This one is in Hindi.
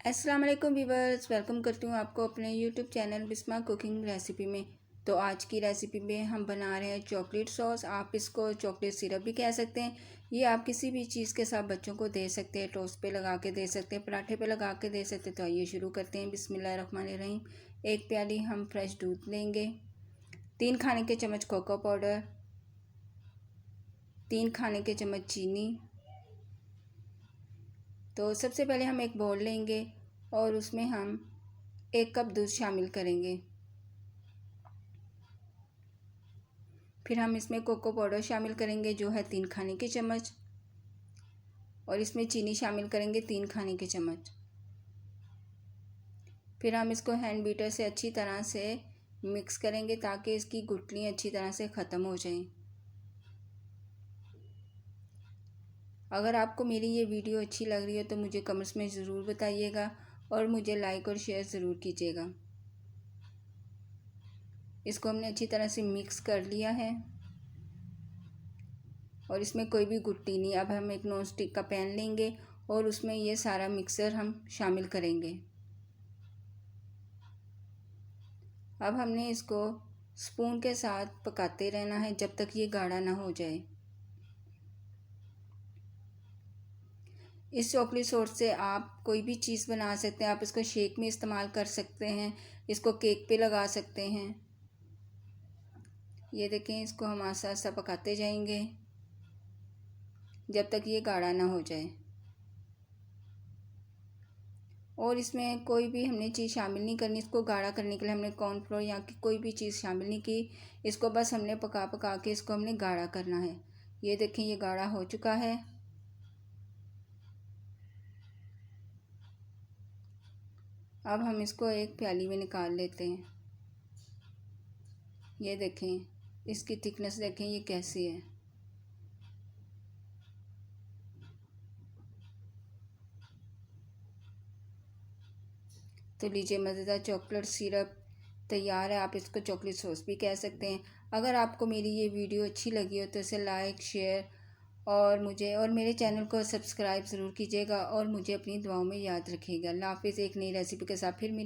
अस्सलाम वालेकुम व्यूवर्स, वेलकम करती हूँ आपको अपने YouTube channel Bisma cooking recipe में। तो आज की रेसिपी में हम बना रहे हैं चॉकलेट सॉस। आप इसको चॉकलेट सिरप भी कह सकते हैं। ये आप किसी भी चीज़ के साथ बच्चों को दे सकते हैं, टोस्ट पे लगा के दे सकते हैं, पराठे पे लगा के दे सकते हैं। तो आइए शुरू करते हैं। बिस्मिल्लाहिर्रहमानिर्रहीम। 1 प्याली हम फ्रेश दूध लेंगे, 3 खाने के चम्मच कोको पाउडर, 3 खाने के चम्मच चीनी। तो सबसे पहले हम एक बाउल लेंगे और उसमें हम 1 कप दूध शामिल करेंगे। फिर हम इसमें कोको पाउडर शामिल करेंगे जो है 3 खाने के चम्मच, और इसमें चीनी शामिल करेंगे 3 खाने के चम्मच। फिर हम इसको हैंड बीटर से अच्छी तरह से मिक्स करेंगे ताकि इसकी गुठलियाँ अच्छी तरह से ख़त्म हो जाएं। अगर आपको मेरी ये वीडियो अच्छी लग रही है तो मुझे कमेंट्स में ज़रूर बताइएगा और मुझे लाइक और शेयर ज़रूर कीजिएगा। इसको हमने अच्छी तरह से मिक्स कर लिया है और इसमें कोई भी गुठली नहीं। अब हम एक नॉन स्टिक का पैन लेंगे और उसमें ये सारा मिक्सर हम शामिल करेंगे। अब हमने इसको स्पून के साथ पकाते रहना है जब तक ये गाढ़ा ना हो जाए। इस चॉकलेट सॉस से आप कोई भी चीज़ बना सकते हैं। आप इसको शेक में इस्तेमाल कर सकते हैं, इसको केक पे लगा सकते हैं। ये देखें, इसको हम आस्ता आस्ता पकाते जाएंगे जब तक ये गाढ़ा ना हो जाए। और इसमें कोई भी हमने चीज़ शामिल नहीं करनी। इसको गाढ़ा करने के लिए हमने कॉर्नफ्लोर या की कोई भी चीज़ शामिल नहीं की। इसको बस हमने पका पका के इसको हमने गाढ़ा करना है। ये देखें, ये गाढ़ा हो चुका है। अब हम इसको एक प्याली में निकाल लेते हैं। ये देखें, इसकी थिकनेस देखें ये कैसी है। तो लीजिए, मज़ेदार चॉकलेट सिरप तैयार है। आप इसको चॉकलेट सॉस भी कह सकते हैं। अगर आपको मेरी ये वीडियो अच्छी लगी हो तो इसे लाइक, शेयर और मेरे चैनल को सब्सक्राइब ज़रूर कीजिएगा और मुझे अपनी दुआओं में याद रखिएगा। अल्लाह हाफ़िज़। एक नई रेसिपी के साथ फिर मिल